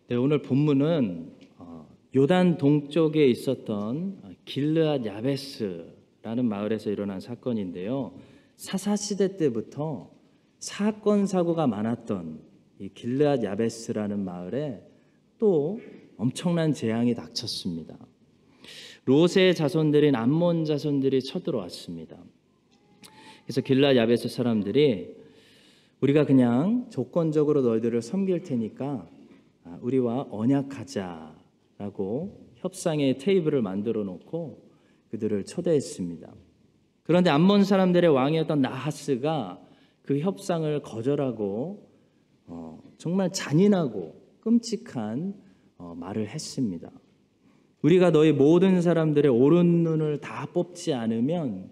네, 오늘 본문은 요단 동쪽에 있었던 길르앗 야베스라는 마을에서 일어난 사건인데요. 사사시대 때부터 사건 사고가 많았던 이 길르앗 야베스라는 마을에 또 엄청난 재앙이 닥쳤습니다. 롯의 자손들인 암몬 자손들이 쳐들어왔습니다. 그래서 길르앗 야베스 사람들이 우리가 그냥 조건적으로 너희들을 섬길 테니까 우리와 언약하자라고 협상의 테이블을 만들어 놓고 그들을 초대했습니다. 그런데 암몬 사람들의 왕이었던 나하스가 그 협상을 거절하고 정말 잔인하고 끔찍한 말을 했습니다. 우리가 너희 모든 사람들의 오른 눈을 다 뽑지 않으면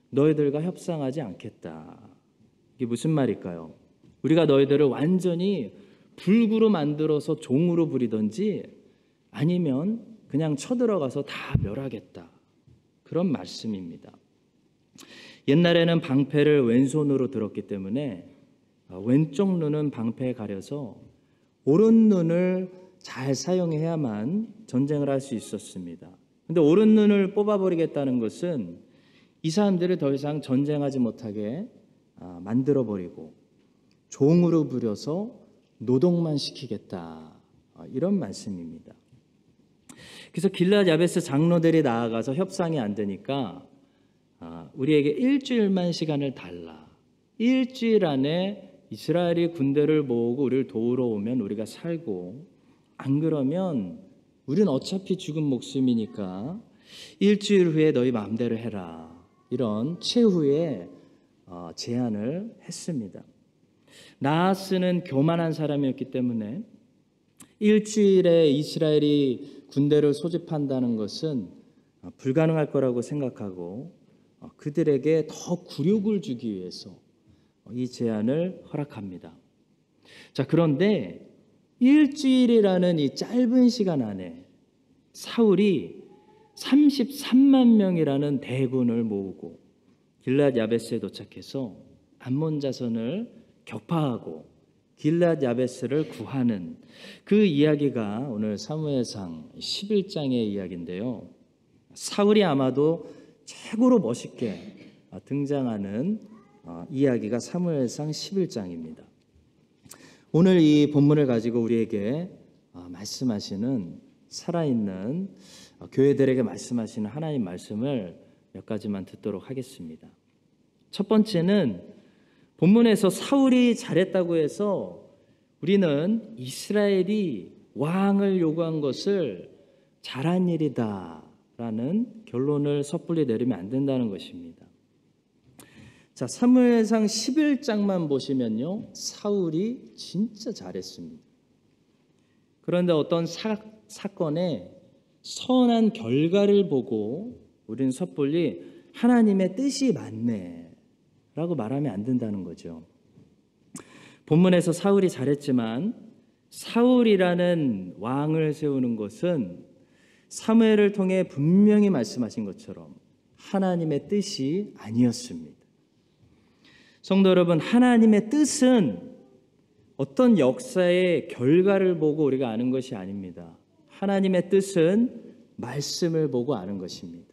너희들과 협상하지 않겠다. 이게 무슨 말일까요? 우리가 너희들을 완전히 불구로 만들어서 종으로 부리든지 아니면 그냥 쳐들어가서 다 멸하겠다. 그런 말씀입니다. 옛날에는 방패를 왼손으로 들었기 때문에 왼쪽 눈은 방패에 가려서 오른 눈을 잘 사용해야만 전쟁을 할 수 있었습니다. 그런데 오른 눈을 뽑아버리겠다는 것은 이 사람들을 더 이상 전쟁하지 못하게 만들어버리고 종으로 부려서 노동만 시키겠다. 이런 말씀입니다. 그래서 길르앗 야베스 장로들이 나아가서 협상이 안 되니까 우리에게 일주일만 시간을 달라. 일주일 안에 이스라엘이 군대를 모으고 우리를 도우러 오면 우리가 살고, 안 그러면 우리는 어차피 죽은 목숨이니까 일주일 후에 너희 마음대로 해라. 이런 최후의 제안을 했습니다. 나하스는 교만한 사람이었기 때문에 일주일에 이스라엘이 군대를 소집한다는 것은 불가능할 거라고 생각하고 그들에게 더 굴욕을 주기 위해서 이 제안을 허락합니다. 자, 그런데 일주일이라는 이 짧은 시간 안에 사울이 33만 명이라는 대군을 모으고 길르앗 야베스에 도착해서 암몬 자손을 격파하고 길르앗 야베스를 구하는 그 이야기가 오늘 사무엘상 11장의 이야기인데요. 사울이 아마도 최고로 멋있게 등장하는 이야기가 사무엘상 11장입니다. 오늘 이 본문을 가지고 우리에게 말씀하시는 살아있는 교회들에게 말씀하시는 하나님 말씀을 몇 가지만 듣도록 하겠습니다. 첫 번째는 본문에서 사울이 잘했다고 해서 우리는 이스라엘이 왕을 요구한 것을 잘한 일이다라는 결론을 섣불리 내리면 안 된다는 것입니다. 자, 사무엘상 11장만 보시면요, 사울이 진짜 잘했습니다. 그런데 어떤 사건에 선한 결과를 보고 우리는 섣불리 하나님의 뜻이 맞네 라고 말하면 안 된다는 거죠. 본문에서 사울이 잘했지만 사울이라는 왕을 세우는 것은 사무엘을 통해 분명히 말씀하신 것처럼 하나님의 뜻이 아니었습니다. 성도 여러분, 하나님의 뜻은 어떤 역사의 결과를 보고 우리가 아는 것이 아닙니다. 하나님의 뜻은 말씀을 보고 아는 것입니다.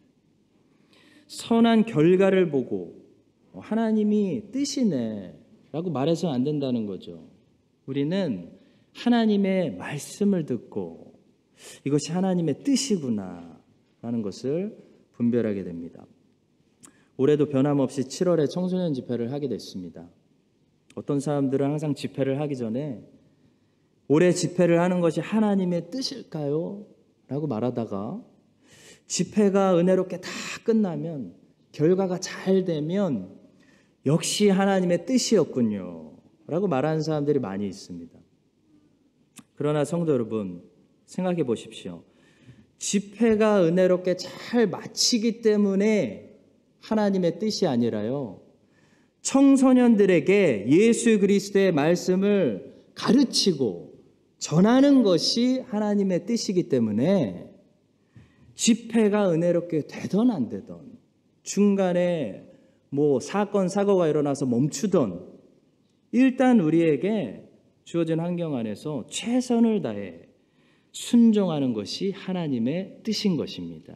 선한 결과를 보고 하나님이 뜻이네 라고 말해서는 안 된다는 거죠. 우리는 하나님의 말씀을 듣고 이것이 하나님의 뜻이구나 라는 것을 분별하게 됩니다. 올해도 변함없이 7월에 청소년 집회를 하게 됐습니다. 어떤 사람들은 항상 집회를 하기 전에 올해 집회를 하는 것이 하나님의 뜻일까요? 라고 말하다가 집회가 은혜롭게 다 끝나면 결과가 잘 되면 역시 하나님의 뜻이었군요 라고 말하는 사람들이 많이 있습니다. 그러나 성도 여러분, 생각해 보십시오. 집회가 은혜롭게 잘 마치기 때문에 하나님의 뜻이 아니라요, 청소년들에게 예수 그리스도의 말씀을 가르치고 전하는 것이 하나님의 뜻이기 때문에 집회가 은혜롭게 되던 안 되던, 중간에 사건 사고가 일어나서 멈추던, 일단 우리에게 주어진 환경 안에서 최선을 다해 순종하는 것이 하나님의 뜻인 것입니다.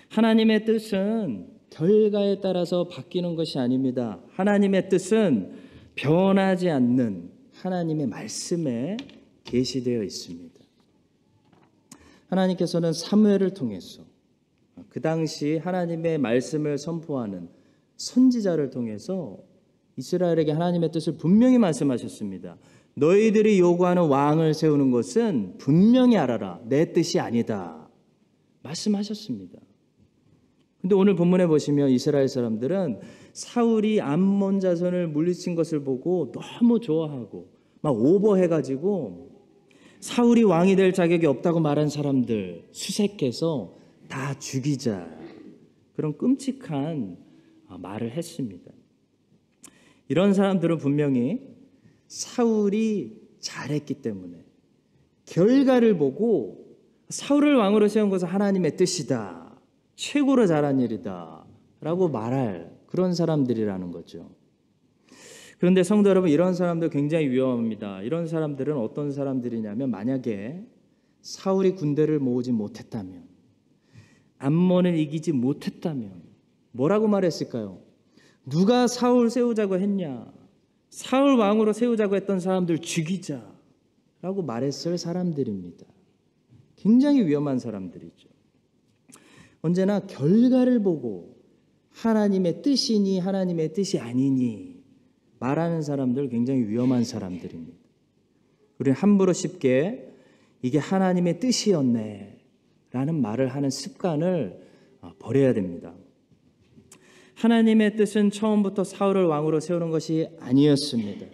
하나님의 뜻은 결과에 따라서 바뀌는 것이 아닙니다. 하나님의 뜻은 변하지 않는 하나님의 말씀에 계시되어 있습니다. 하나님께서는 사무엘을 통해서 그 당시 하나님의 말씀을 선포하는 선지자를 통해서 이스라엘에게 하나님의 뜻을 분명히 말씀하셨습니다. 너희들이 요구하는 왕을 세우는 것은 분명히 알아라. 내 뜻이 아니다. 말씀하셨습니다. 근데 오늘 본문에 보시면 이스라엘 사람들은 사울이 암몬 자손을 물리친 것을 보고 너무 좋아하고 막 오버해가지고 사울이 왕이 될 자격이 없다고 말한 사람들 수색해서 다 죽이자, 그런 끔찍한 말을 했습니다. 이런 사람들은 분명히 사울이 잘했기 때문에 결과를 보고 사울을 왕으로 세운 것은 하나님의 뜻이다, 최고로 잘한 일이다 라고 말할 그런 사람들이라는 거죠. 그런데 성도 여러분, 이런 사람들 굉장히 위험합니다. 이런 사람들은 어떤 사람들이냐면, 만약에 사울이 군대를 모으지 못했다면, 암몬을 이기지 못했다면 뭐라고 말했을까요? 누가 사울 세우자고 했냐? 사울 왕으로 세우자고 했던 사람들 죽이자 라고 말했을 사람들입니다. 굉장히 위험한 사람들이죠. 언제나 결과를 보고 하나님의 뜻이니 하나님의 뜻이 아니니 말하는 사람들 굉장히 위험한 사람들입니다. 우리는 함부로 쉽게 이게 하나님의 뜻이었네 라는 말을 하는 습관을 버려야 됩니다. 하나님의 뜻은 처음부터 사울을 왕으로 세우는 것이 아니었습니다.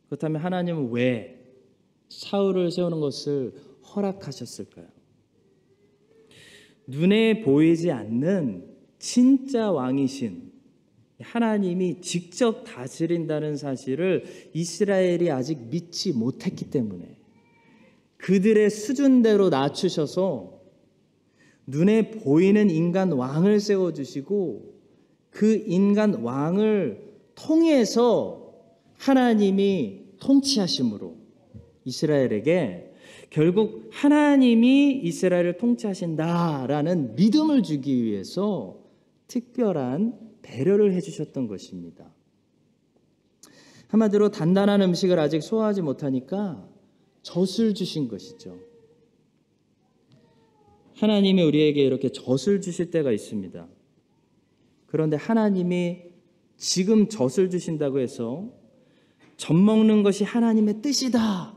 그렇다면 하나님은 왜 사울을 세우는 것을 허락하셨을까요? 눈에 보이지 않는 진짜 왕이신 하나님이 직접 다스린다는 사실을 이스라엘이 아직 믿지 못했기 때문에 그들의 수준대로 낮추셔서 눈에 보이는 인간 왕을 세워주시고 그 인간 왕을 통해서 하나님이 통치하심으로 이스라엘에게 결국 하나님이 이스라엘을 통치하신다라는 믿음을 주기 위해서 특별한 배려를 해주셨던 것입니다. 한마디로 단단한 음식을 아직 소화하지 못하니까 젖을 주신 것이죠. 하나님이 우리에게 이렇게 젖을 주실 때가 있습니다. 그런데 하나님이 지금 젖을 주신다고 해서 젖 먹는 것이 하나님의 뜻이다,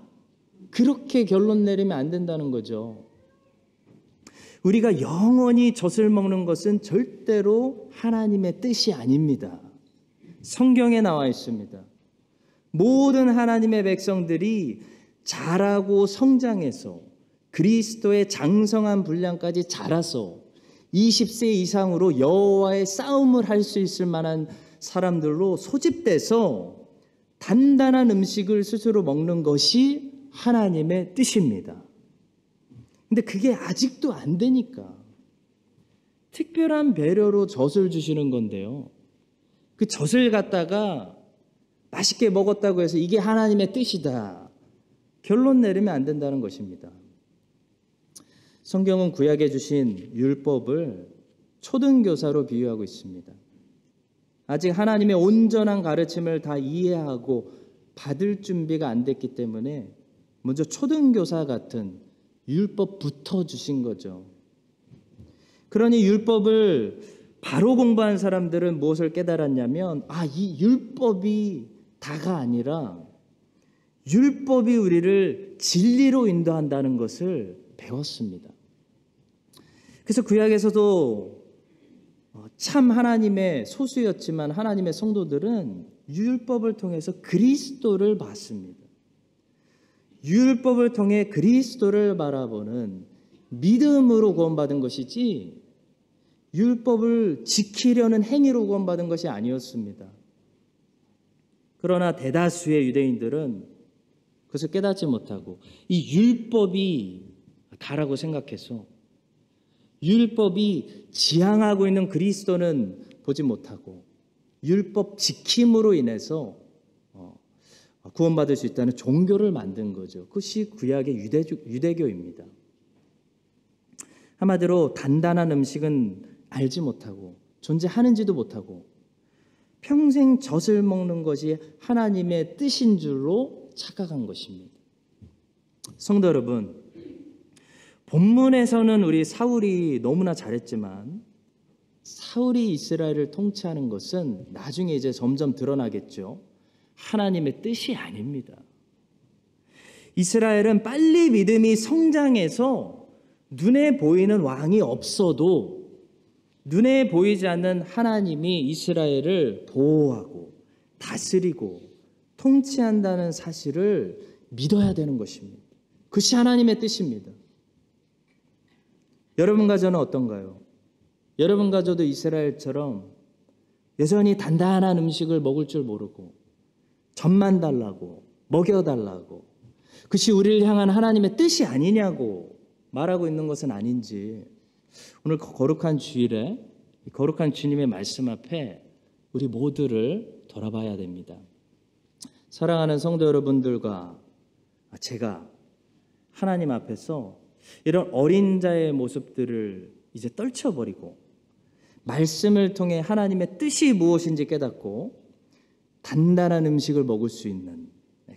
그렇게 결론 내리면 안 된다는 거죠. 우리가 영원히 젖을 먹는 것은 절대로 하나님의 뜻이 아닙니다. 성경에 나와 있습니다. 모든 하나님의 백성들이 자라고 성장해서 그리스도의 장성한 분량까지 자라서 20세 이상으로 여호와의 싸움을 할 수 있을 만한 사람들로 소집돼서 단단한 음식을 스스로 먹는 것이 하나님의 뜻입니다. 근데 그게 아직도 안 되니까 특별한 배려로 젖을 주시는 건데요. 그 젖을 갖다가 맛있게 먹었다고 해서 이게 하나님의 뜻이다, 결론 내리면 안 된다는 것입니다. 성경은 구약에 주신 율법을 초등교사로 비유하고 있습니다. 아직 하나님의 온전한 가르침을 다 이해하고 받을 준비가 안 됐기 때문에 먼저 초등교사 같은 율법부터 주신 거죠. 그러니 율법을 바로 공부한 사람들은 무엇을 깨달았냐면, 이 율법이 다가 아니라 율법이 우리를 진리로 인도한다는 것을 배웠습니다. 그래서 구약에서도 참 하나님의 소수였지만 하나님의 성도들은 율법을 통해서 그리스도를 봤습니다. 율법을 통해 그리스도를 바라보는 믿음으로 구원받은 것이지 율법을 지키려는 행위로 구원받은 것이 아니었습니다. 그러나 대다수의 유대인들은 그것을 깨닫지 못하고 이 율법이 다라고 생각해서 율법이 지향하고 있는 그리스도는 보지 못하고 율법 지킴으로 인해서 구원받을 수 있다는 종교를 만든 거죠. 그것이 구약의 유대교입니다. 한마디로 단단한 음식은 알지 못하고 존재하는지도 못하고 평생 젖을 먹는 것이 하나님의 뜻인 줄로 착각한 것입니다. 성도 여러분, 본문에서는 우리 사울이 너무나 잘했지만 사울이 이스라엘을 통치하는 것은 나중에 이제 점점 드러나겠죠. 하나님의 뜻이 아닙니다. 이스라엘은 빨리 믿음이 성장해서 눈에 보이는 왕이 없어도 눈에 보이지 않는 하나님이 이스라엘을 보호하고 다스리고 통치한다는 사실을 믿어야 되는 것입니다. 그것이 하나님의 뜻입니다. 여러분과 저는 어떤가요? 여러분과 저도 이스라엘처럼 여전히 단단한 음식을 먹을 줄 모르고 젖만 달라고 먹여달라고 그것이 우리를 향한 하나님의 뜻이 아니냐고 말하고 있는 것은 아닌지 오늘 거룩한 주일에 거룩한 주님의 말씀 앞에 우리 모두를 돌아봐야 됩니다. 사랑하는 성도 여러분들과 제가 하나님 앞에서 이런 어린 자의 모습들을 이제 떨쳐버리고 말씀을 통해 하나님의 뜻이 무엇인지 깨닫고 단단한 음식을 먹을 수 있는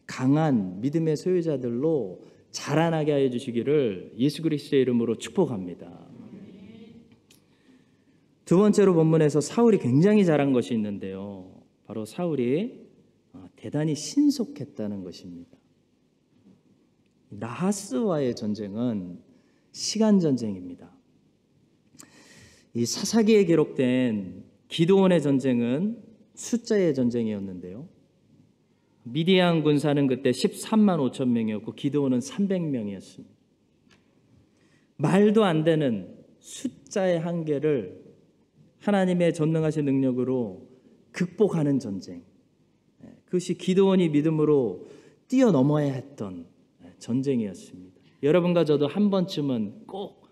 강한 믿음의 소유자들로 자라나게 하여 주시기를 예수 그리스도의 이름으로 축복합니다. 두 번째로 본문에서 사울이 굉장히 잘한 것이 있는데요. 바로 사울이 대단히 신속했다는 것입니다. 나하스와의 전쟁은 시간 전쟁입니다. 이 사사기에 기록된 기드온의 전쟁은 숫자의 전쟁이었는데요. 미디안 군사는 그때 13만 5천 명이었고 기드온은 300명이었습니다. 말도 안 되는 숫자의 한계를 하나님의 전능하신 능력으로 극복하는 전쟁. 그것이 기드온이 믿음으로 뛰어넘어야 했던 전쟁이었습니다. 여러분과 저도 한 번쯤은 꼭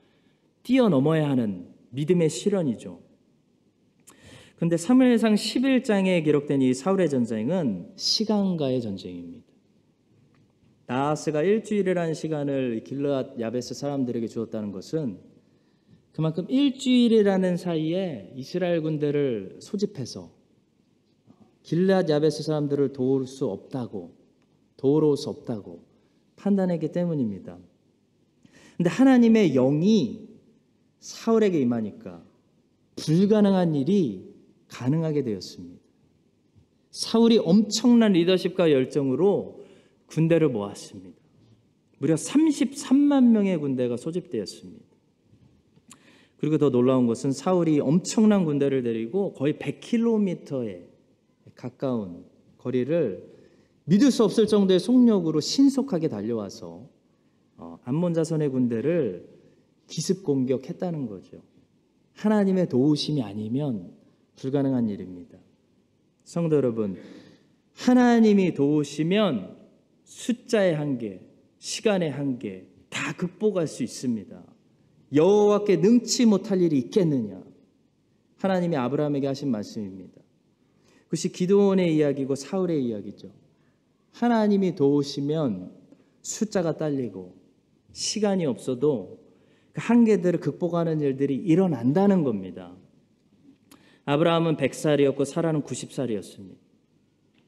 뛰어넘어야 하는 믿음의 실현이죠. 그런데 사무엘상 11장에 기록된 이 사울의 전쟁은 시간과의 전쟁입니다. 나하스가 일주일이라는 시간을 길르앗 야베스 사람들에게 주었다는 것은 그만큼 일주일이라는 사이에 이스라엘 군대를 소집해서 길르앗 야베스 사람들을 도울 수 없다고 판단했기 때문입니다. 그런데 하나님의 영이 사울에게 임하니까 불가능한 일이 가능하게 되었습니다. 사울이 엄청난 리더십과 열정으로 군대를 모았습니다. 무려 33만 명의 군대가 소집되었습니다. 그리고 더 놀라운 것은 사울이 엄청난 군대를 데리고 거의 100km에 가까운 거리를 믿을 수 없을 정도의 속력으로 신속하게 달려와서 암몬 자손의 군대를 기습 공격했다는 거죠. 하나님의 도우심이 아니면 불가능한 일입니다. 성도 여러분, 하나님이 도우시면 숫자의 한계, 시간의 한계 다 극복할 수 있습니다. 여호와께 능치 못할 일이 있겠느냐? 하나님이 아브라함에게 하신 말씀입니다. 그것이 기드온의 이야기고 사울의 이야기죠. 하나님이 도우시면 숫자가 딸리고 시간이 없어도 그 한계들을 극복하는 일들이 일어난다는 겁니다. 아브라함은 100살이었고 사라는 90살이었습니다.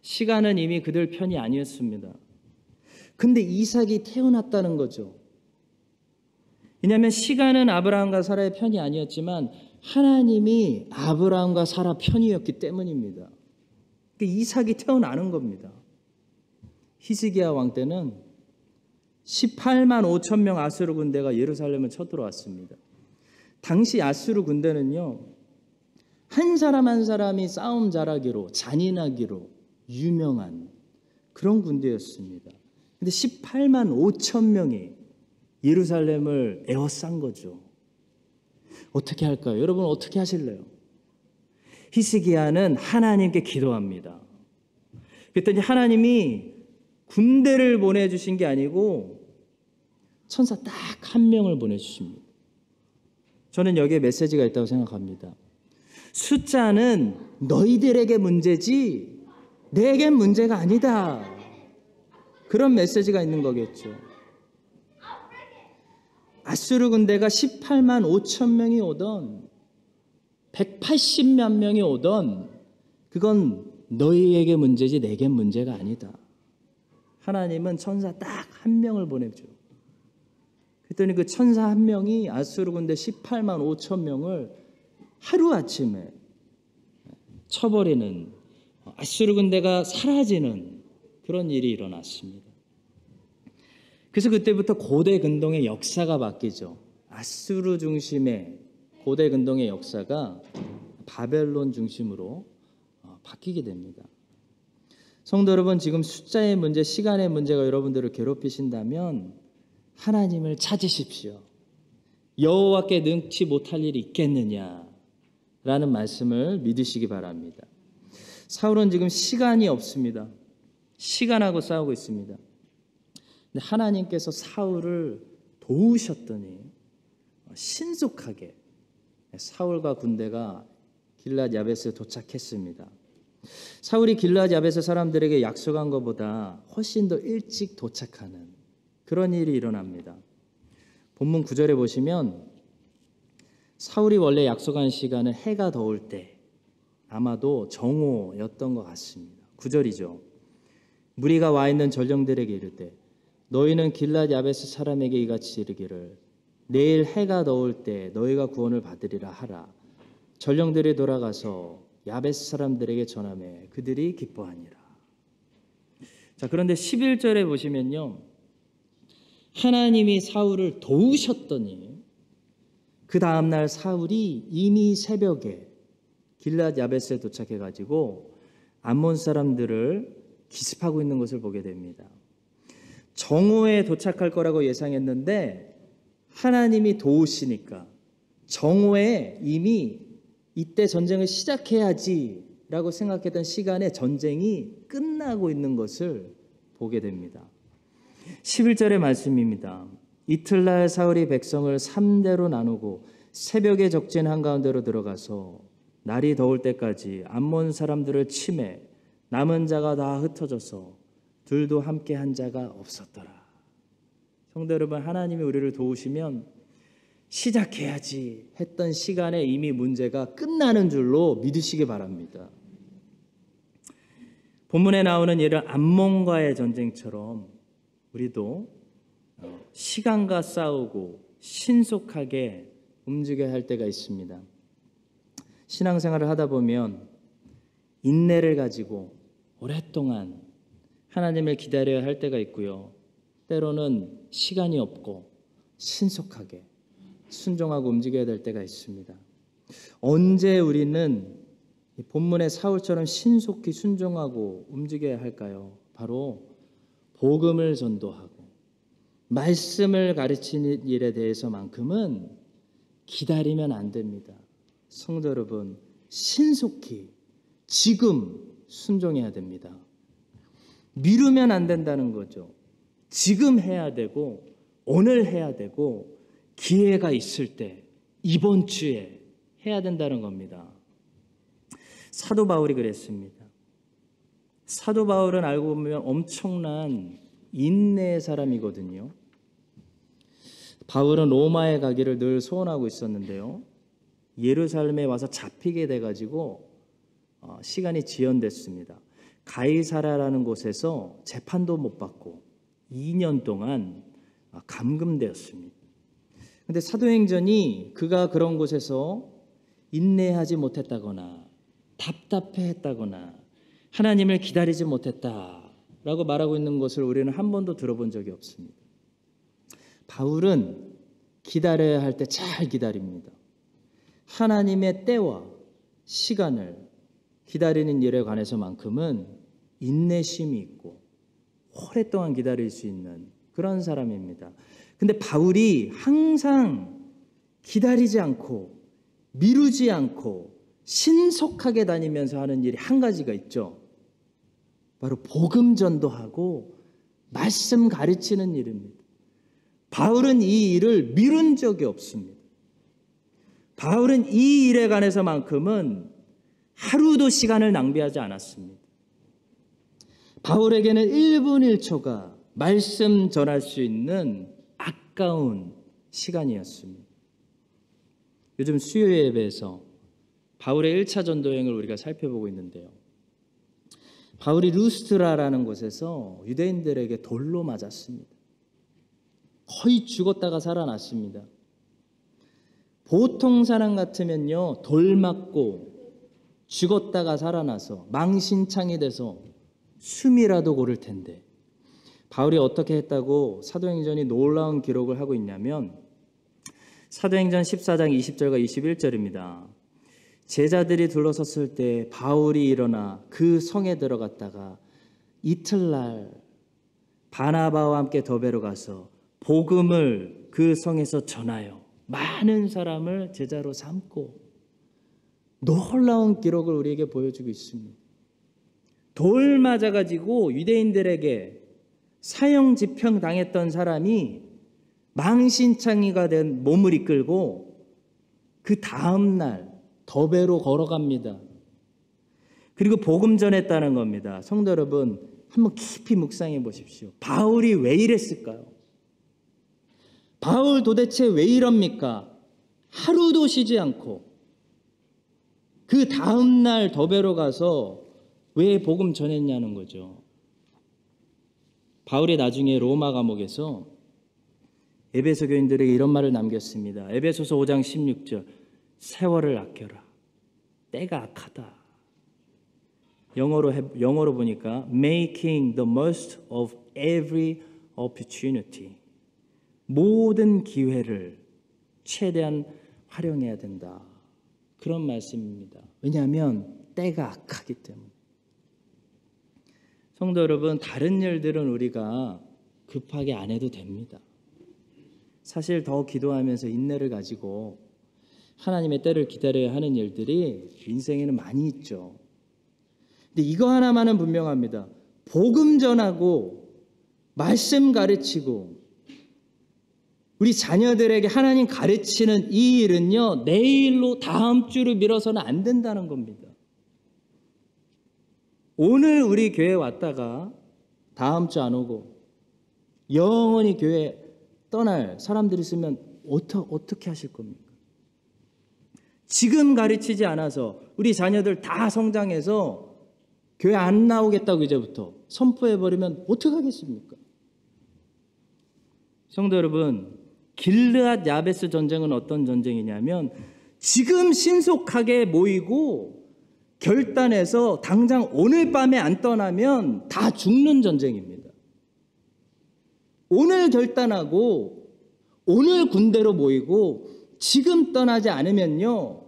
시간은 이미 그들 편이 아니었습니다. 근데 이삭이 태어났다는 거죠. 왜냐하면 시간은 아브라함과 사라의 편이 아니었지만 하나님이 아브라함과 사라 편이었기 때문입니다. 이삭이 태어나는 겁니다. 히스기야 왕 때는 18만 5천 명 아수르 군대가 예루살렘을 쳐들어왔습니다. 당시 아수르 군대는요, 한 사람 한 사람이 싸움 잘하기로 잔인하기로 유명한 그런 군대였습니다. 근데 18만 5천 명이 예루살렘을 에워싼 거죠. 어떻게 할까요? 여러분 어떻게 하실래요? 히스기야는 하나님께 기도합니다. 그랬더니 하나님이 군대를 보내주신 게 아니고 천사 딱 한 명을 보내주십니다. 저는 여기에 메시지가 있다고 생각합니다. 숫자는 너희들에게 문제지 내겐 문제가 아니다. 그런 메시지가 있는 거겠죠. 아수르 군대가 18만 5천 명이 오던 180만 명이 오던 그건 너희에게 문제지 내겐 문제가 아니다. 하나님은 천사 딱 한 명을 보내죠. 그랬더니 그 천사 한 명이 아수르 군대 18만 5천 명을 하루아침에 쳐버리는, 아수르 군대가 사라지는 그런 일이 일어났습니다. 그래서 그때부터 고대 근동의 역사가 바뀌죠. 아수르 중심의 고대 근동의 역사가 바벨론 중심으로 바뀌게 됩니다. 성도 여러분, 지금 숫자의 문제, 시간의 문제가 여러분들을 괴롭히신다면 하나님을 찾으십시오. 여호와께 능치 못할 일이 있겠느냐라는 말씀을 믿으시기 바랍니다. 사울은 지금 시간이 없습니다. 시간하고 싸우고 있습니다. 근데 하나님께서 사울을 도우셨더니 신속하게 사울과 군대가 길앗 야베스에 도착했습니다. 사울이 길앗 야베스 사람들에게 약속한 것보다 훨씬 더 일찍 도착하는 그런 일이 일어납니다. 본문 9절에 보시면 사울이 원래 약속한 시간은 해가 더울 때, 아마도 정오였던 것 같습니다. 9절이죠. 무리가 와 있는 전령들에게 이르되 너희는 길앗 야베스 사람에게 이같이 이르기를 내일 해가 더울 때 너희가 구원을 받으리라 하라. 전령들이 돌아가서 야베스 사람들에게 전하매 그들이 기뻐하니라. 자, 그런데 11절에 보시면요, 하나님이 사울을 도우셨더니 그 다음날 사울이 이미 새벽에 길앗 야베스에 도착해가지고 암몬 사람들을 기습하고 있는 것을 보게 됩니다. 정오에 도착할 거라고 예상했는데 하나님이 도우시니까 정오에 이미 이때 전쟁을 시작해야지라고 생각했던 시간에 전쟁이 끝나고 있는 것을 보게 됩니다. 11절의 말씀입니다. 이틀날 사울이 백성을 3대로 나누고 새벽에 적진 한가운데로 들어가서 날이 더울 때까지 암몬 사람들을 치매 남은 자가 다 흩어져서 둘도 함께 한 자가 없었더라. 성도 여러분, 하나님이 우리를 도우시면 시작해야지 했던 시간에 이미 문제가 끝나는 줄로 믿으시기 바랍니다. 본문에 나오는 이런 암몬과의 전쟁처럼 우리도 시간과 싸우고 신속하게 움직여야 할 때가 있습니다. 신앙생활을 하다 보면 인내를 가지고 오랫동안 하나님을 기다려야 할 때가 있고요. 때로는 시간이 없고 신속하게 순종하고 움직여야 될 때가 있습니다. 언제 우리는 본문의 사울처럼 신속히 순종하고 움직여야 할까요? 바로 복음을 전도하고 말씀을 가르치는 일에 대해서만큼은 기다리면 안 됩니다. 성도 여러분, 신속히 지금 순종해야 됩니다. 미루면 안 된다는 거죠. 지금 해야 되고 오늘 해야 되고 기회가 있을 때 이번 주에 해야 된다는 겁니다. 사도 바울이 그랬습니다. 사도 바울은 알고 보면 엄청난 인내의 사람이거든요. 바울은 로마에 가기를 늘 소원하고 있었는데요. 예루살렘에 와서 잡히게 돼가지고 시간이 지연됐습니다. 가이사라라는 곳에서 재판도 못 받고 2년 동안 감금되었습니다. 그런데 사도행전이 그가 그런 곳에서 인내하지 못했다거나 답답해했다거나 하나님을 기다리지 못했다라고 말하고 있는 것을 우리는 한 번도 들어본 적이 없습니다. 바울은 기다려야 할 때 잘 기다립니다. 하나님의 때와 시간을 기다리는 일에 관해서만큼은 인내심이 있고 오랫동안 기다릴 수 있는 그런 사람입니다. 근데 바울이 항상 기다리지 않고 미루지 않고 신속하게 다니면서 하는 일이 한 가지가 있죠. 바로 복음 전도하고 말씀 가르치는 일입니다. 바울은 이 일을 미룬 적이 없습니다. 바울은 이 일에 관해서만큼은 하루도 시간을 낭비하지 않았습니다. 바울에게는 1분 1초가 말씀 전할 수 있는 아까운 시간이었습니다. 요즘 수요 예배에서 바울의 1차 전도 여행을 우리가 살펴보고 있는데요. 바울이 루스트라라는 곳에서 유대인들에게 돌로 맞았습니다. 거의 죽었다가 살아났습니다. 보통 사람 같으면요, 돌 맞고 죽었다가 살아나서 망신창이 돼서 숨이라도 고를 텐데, 바울이 어떻게 했다고 사도행전이 놀라운 기록을 하고 있냐면 사도행전 14장 20절과 21절입니다. 제자들이 둘러섰을 때 바울이 일어나 그 성에 들어갔다가 이틀날 바나바와 함께 더베로 가서 복음을 그 성에서 전하여 많은 사람을 제자로 삼고, 놀라운 기록을 우리에게 보여주고 있습니다. 돌 맞아가지고 유대인들에게 사형 집행 당했던 사람이 망신창이가 된 몸을 이끌고 그 다음날 더베로 걸어갑니다. 그리고 복음 전했다는 겁니다. 성도 여러분, 한번 깊이 묵상해 보십시오. 바울이 왜 이랬을까요? 바울 도대체 왜 이럽니까? 하루도 쉬지 않고 그 다음날 더베로 가서 왜 복음 전했냐는 거죠. 바울이 나중에 로마 감옥에서 에베소 교인들에게 이런 말을 남겼습니다. 에베소서 5장 16절, 세월을 아껴라. 때가 악하다. 영어로 보니까 making the most of every opportunity. 모든 기회를 최대한 활용해야 된다. 그런 말씀입니다. 왜냐하면 때가 악하기 때문에. 성도 여러분, 다른 일들은 우리가 급하게 안 해도 됩니다. 사실 더 기도하면서 인내를 가지고 하나님의 때를 기다려야 하는 일들이 인생에는 많이 있죠. 근데 이거 하나만은 분명합니다. 복음 전하고 말씀 가르치고 우리 자녀들에게 하나님 가르치는 이 일은요, 내일로 다음 주로 미뤄서는 안 된다는 겁니다. 오늘 우리 교회 왔다가 다음 주 안 오고 영원히 교회 떠날 사람들이 있으면 어떻게 하실 겁니까? 지금 가르치지 않아서 우리 자녀들 다 성장해서 교회 안 나오겠다고 이제부터 선포해버리면 어떡하겠습니까? 성도 여러분, 길르앗 야베스 전쟁은 어떤 전쟁이냐면 지금 신속하게 모이고 결단해서 당장 오늘 밤에 안 떠나면 다 죽는 전쟁입니다. 오늘 결단하고 오늘 군대로 모이고 지금 떠나지 않으면요,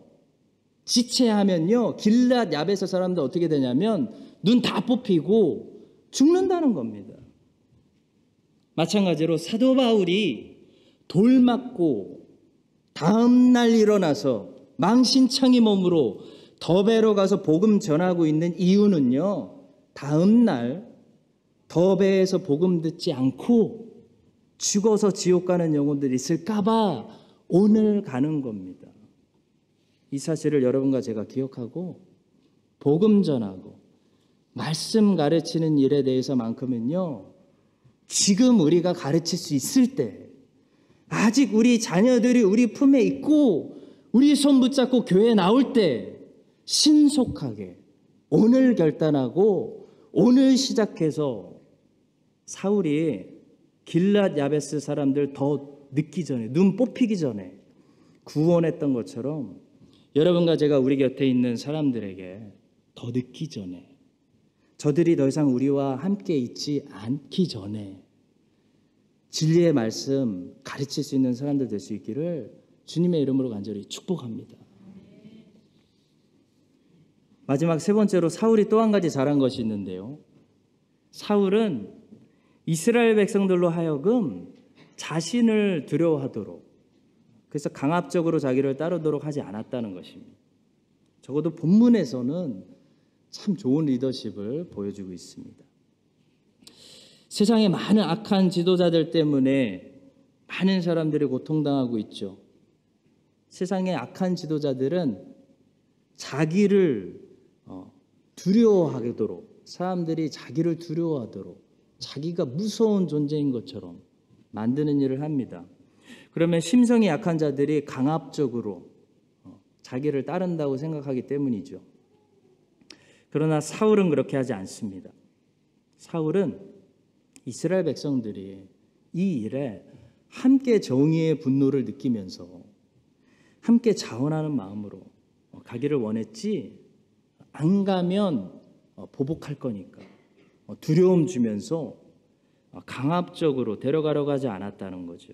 지체하면요, 길르앗 야베스 사람들 어떻게 되냐면 눈 다 뽑히고 죽는다는 겁니다. 마찬가지로 사도 바울이 돌 맞고 다음날 일어나서 망신창이 몸으로 더베로 가서 복음 전하고 있는 이유는요, 다음날 더베에서 복음 듣지 않고 죽어서 지옥 가는 영혼들이 있을까봐 오늘 가는 겁니다. 이 사실을 여러분과 제가 기억하고 복음 전하고 말씀 가르치는 일에 대해서만큼은요, 지금 우리가 가르칠 수 있을 때, 아직 우리 자녀들이 우리 품에 있고 우리 손 붙잡고 교회에 나올 때 신속하게 오늘 결단하고 오늘 시작해서 사울이 길앗 야베스 사람들 더 늦기 전에, 눈 뽑히기 전에 구원했던 것처럼 여러분과 제가 우리 곁에 있는 사람들에게 더 늦기 전에, 저들이 더 이상 우리와 함께 있지 않기 전에 진리의 말씀 가르칠 수 있는 사람들 될 수 있기를 주님의 이름으로 간절히 축복합니다. 마지막 세 번째로 사울이 또 한 가지 잘한 것이 있는데요. 사울은 이스라엘 백성들로 하여금 자신을 두려워하도록, 그래서 강압적으로 자기를 따르도록 하지 않았다는 것입니다. 적어도 본문에서는 참 좋은 리더십을 보여주고 있습니다. 세상에 많은 악한 지도자들 때문에 많은 사람들이 고통당하고 있죠. 세상의 악한 지도자들은 자기를 두려워하도록, 사람들이 자기를 두려워하도록 자기가 무서운 존재인 것처럼 만드는 일을 합니다. 그러면 심성이 약한 자들이 강압적으로 자기를 따른다고 생각하기 때문이죠. 그러나 사울은 그렇게 하지 않습니다. 사울은 이스라엘 백성들이 이 일에 함께 정의의 분노를 느끼면서 함께 자원하는 마음으로 가기를 원했지, 안 가면 보복할 거니까 두려움 주면서 강압적으로 데려가려고 하지 않았다는 거죠.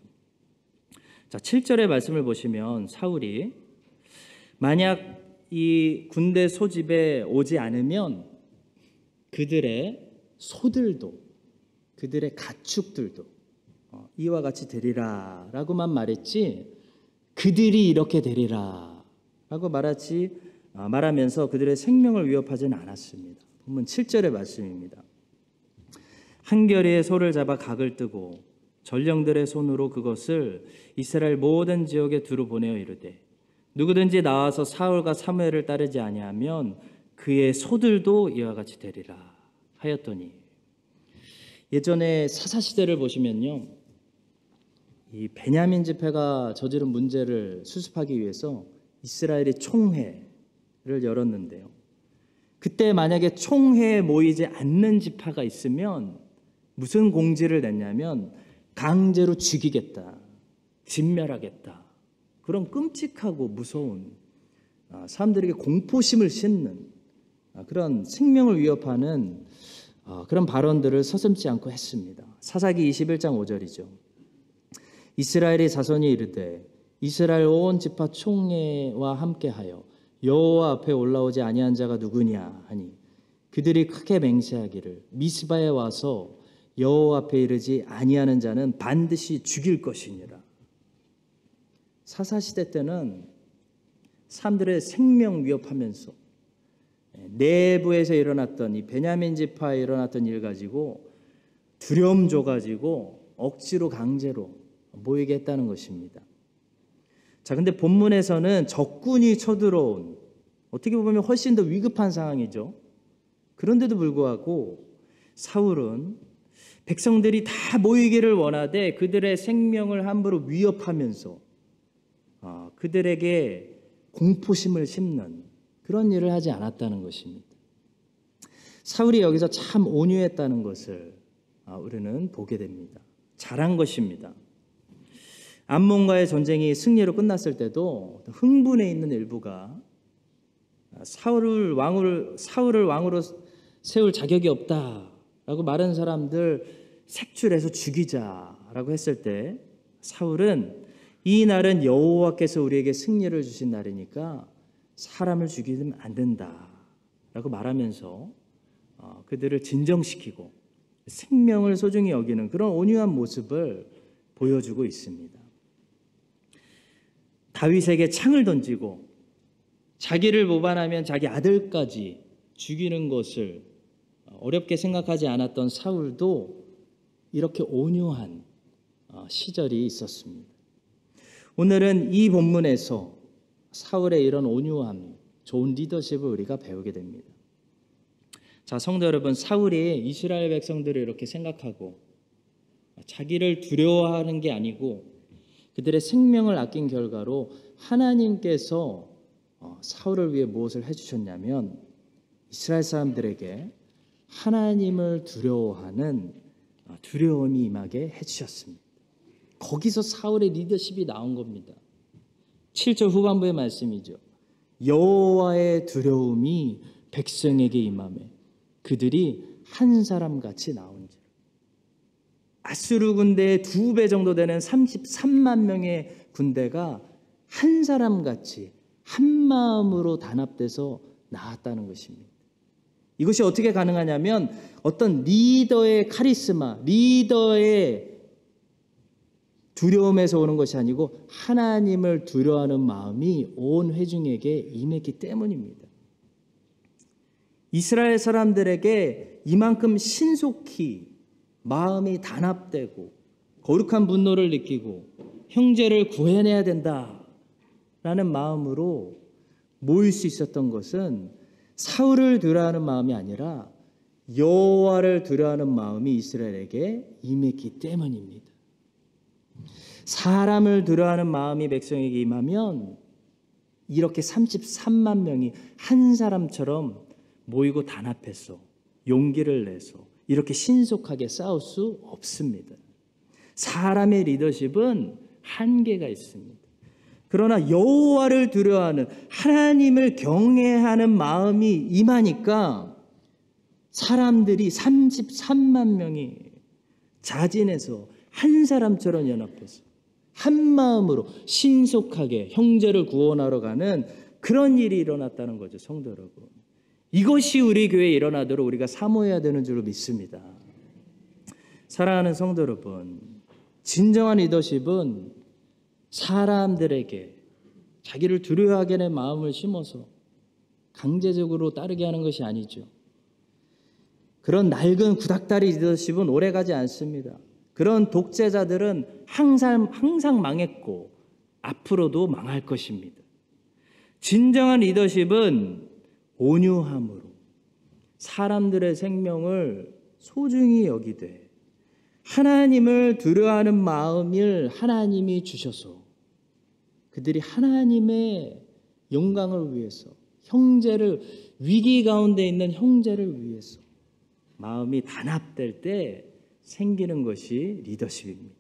자, 7절의 말씀을 보시면 사울이 만약 이 군대 소집에 오지 않으면 그들의 소들도 그들의 가축들도 이와 같이 되리라 라고만 말했지, 그들이 이렇게 되리라 라고 말하면서 그들의 생명을 위협하지는 않았습니다. 본문 7절의 말씀입니다. 한겨레의 소를 잡아 각을 뜨고 전령들의 손으로 그것을 이스라엘 모든 지역에 두루 보내어 이르되 누구든지 나와서 사울과 사무엘을 따르지 아니하면 그의 소들도 이와 같이 되리라 하였더니, 예전에 사사시대를 보시면요, 이 베냐민 지파가 저지른 문제를 수습하기 위해서 이스라엘이 총회를 열었는데요, 그때 만약에 총회에 모이지 않는 지파가 있으면 무슨 공지를 냈냐면 강제로 죽이겠다, 진멸하겠다, 그런 끔찍하고 무서운 사람들에게 공포심을 싣는 그런 생명을 위협하는 그런 발언들을 서슴지 않고 했습니다. 사사기 21장 5절이죠. 이스라엘의 자손이 이르되 이스라엘 온 지파 총회와 함께하여 여호와 앞에 올라오지 아니한 자가 누구냐 하니 그들이 크게 맹세하기를 미스바에 와서 여호와 앞에 이르지 아니하는 자는 반드시 죽일 것이니라. 사사시대 때는 사람들의 생명 위협하면서 내부에서 일어났던 이 베냐민 지파에 일어났던 일 가지고 두려움 줘가지고 억지로 강제로 모이게 했다는 것입니다. 자, 근데 본문에서는 적군이 쳐들어온, 어떻게 보면 훨씬 더 위급한 상황이죠. 그런데도 불구하고 사울은 백성들이 다 모이기를 원하되 그들의 생명을 함부로 위협하면서 그들에게 공포심을 심는 그런 일을 하지 않았다는 것입니다. 사울이 여기서 참 온유했다는 것을 우리는 보게 됩니다. 잘한 것입니다. 암몬과의 전쟁이 승리로 끝났을 때도 흥분해 있는 일부가 사울을 왕으로 세울 자격이 없다라고 말하는 사람들 색출해서 죽이자라고 했을 때 사울은 이 날은 여호와께서 우리에게 승리를 주신 날이니까 사람을 죽이면 안 된다라고 말하면서 그들을 진정시키고 생명을 소중히 여기는 그런 온유한 모습을 보여주고 있습니다. 다윗에게 창을 던지고 자기를 모반하면 자기 아들까지 죽이는 것을 어렵게 생각하지 않았던 사울도 이렇게 온유한 시절이 있었습니다. 오늘은 이 본문에서 사울의 이런 온유함, 좋은 리더십을 우리가 배우게 됩니다. 자, 성도 여러분, 사울이 이스라엘 백성들을 이렇게 생각하고 자기를 두려워하는 게 아니고 그들의 생명을 아낀 결과로 하나님께서 사울을 위해 무엇을 해주셨냐면 이스라엘 사람들에게 하나님을 두려워하는 두려움이 임하게 해주셨습니다. 거기서 사울의 리더십이 나온 겁니다. 7절 후반부의 말씀이죠. 여호와의 두려움이 백성에게 임하매 그들이 한 사람같이 나온지라. 아수르 군대의 2배 정도 되는 33만 명의 군대가 한 사람같이 한 마음으로 단합돼서 나왔다는 것입니다. 이것이 어떻게 가능하냐면 어떤 리더의 카리스마, 리더의 두려움에서 오는 것이 아니고 하나님을 두려워하는 마음이 온 회중에게 임했기 때문입니다. 이스라엘 사람들에게 이만큼 신속히 마음이 단합되고 거룩한 분노를 느끼고 형제를 구해내야 된다라는 마음으로 모일 수 있었던 것은 사울을 두려워하는 마음이 아니라 여호와를 두려워하는 마음이 이스라엘에게 임했기 때문입니다. 사람을 두려워하는 마음이 백성에게 임하면 이렇게 33만 명이 한 사람처럼 모이고 단합해서 용기를 내서 이렇게 신속하게 싸울 수 없습니다. 사람의 리더십은 한계가 있습니다. 그러나 여호와를 두려워하는 하나님을 경외하는 마음이 임하니까 사람들이 33만 명이 자진해서 한 사람처럼 연합해서 한 마음으로 신속하게 형제를 구원하러 가는 그런 일이 일어났다는 거죠, 성도 여러분. 이것이 우리 교회에 일어나도록 우리가 사모해야 되는 줄 믿습니다. 사랑하는 성도 여러분, 진정한 리더십은 사람들에게 자기를 두려워하게 하는 마음을 심어서 강제적으로 따르게 하는 것이 아니죠. 그런 낡은 구닥다리 리더십은 오래가지 않습니다. 그런 독재자들은 항상 망했고 앞으로도 망할 것입니다. 진정한 리더십은 온유함으로 사람들의 생명을 소중히 여기되 하나님을 두려워하는 마음을 하나님이 주셔서 그들이 하나님의 영광을 위해서 형제를 위기 가운데 있는 형제를 위해서 마음이 단합될 때 생기는 것이 리더십입니다.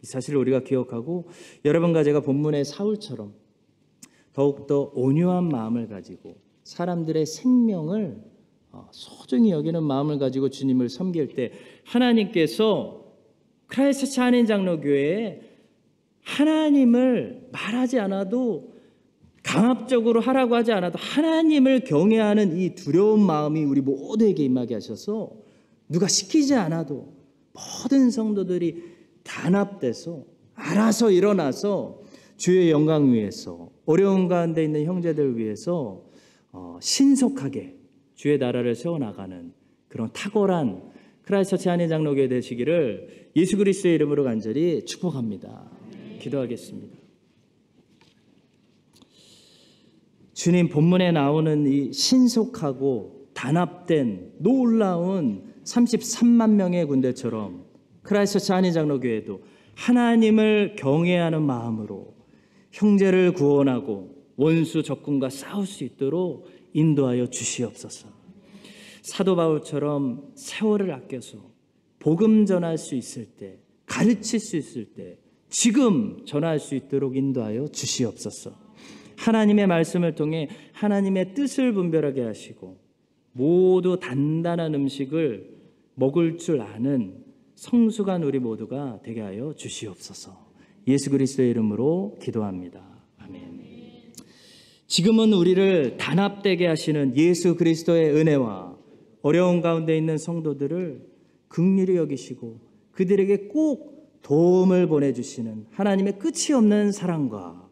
이 사실을 우리가 기억하고 여러분과 제가 본문의 사울처럼 더욱더 온유한 마음을 가지고 사람들의 생명을 소중히 여기는 마음을 가지고 주님을 섬길 때 하나님께서 크라이스트 한인 장로교회에 하나님을 말하지 않아도 강압적으로 하라고 하지 않아도 하나님을 경외하는 이 두려운 마음이 우리 모두에게 임하게 하셔서 누가 시키지 않아도 모든 성도들이 단합돼서 알아서 일어나서 주의 영광 위해서 어려운 가운데 있는 형제들 위해서 신속하게 주의 나라를 세워나가는 그런 탁월한 크라이스트 한인 장로교회 되시기를 예수 그리스도의 이름으로 간절히 축복합니다. 기도하겠습니다. 주님, 본문에 나오는 이 신속하고 단합된 놀라운 33만 명의 군대처럼 크라이스트 한인 장로교회도 하나님을 경외하는 마음으로 형제를 구원하고 원수 적군과 싸울 수 있도록 인도하여 주시옵소서. 사도 바울처럼 세월을 아껴서 복음 전할 수 있을 때, 가르칠 수 있을 때 지금 전할 수 있도록 인도하여 주시옵소서. 하나님의 말씀을 통해 하나님의 뜻을 분별하게 하시고 모두 단단한 음식을 먹을 줄 아는 성숙한 우리 모두가 되게 하여 주시옵소서. 예수 그리스도의 이름으로 기도합니다. 아멘. 지금은 우리를 단합되게 하시는 예수 그리스도의 은혜와 어려운 가운데 있는 성도들을 긍휼히 여기시고 그들에게 꼭 도움을 보내주시는 하나님의 끝이 없는 사랑과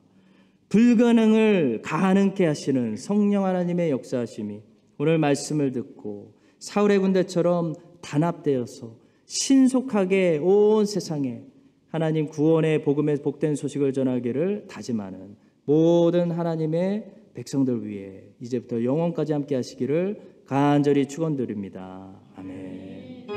불가능을 가능케 하시는 성령 하나님의 역사하심이 오늘 말씀을 듣고 사울의 군대처럼 단합되어서 신속하게 온 세상에 하나님 구원의 복음의 복된 소식을 전하기를 다짐하는 모든 하나님의 백성들 위해 이제부터 영원까지 함께 하시기를 간절히 축원드립니다. 아멘.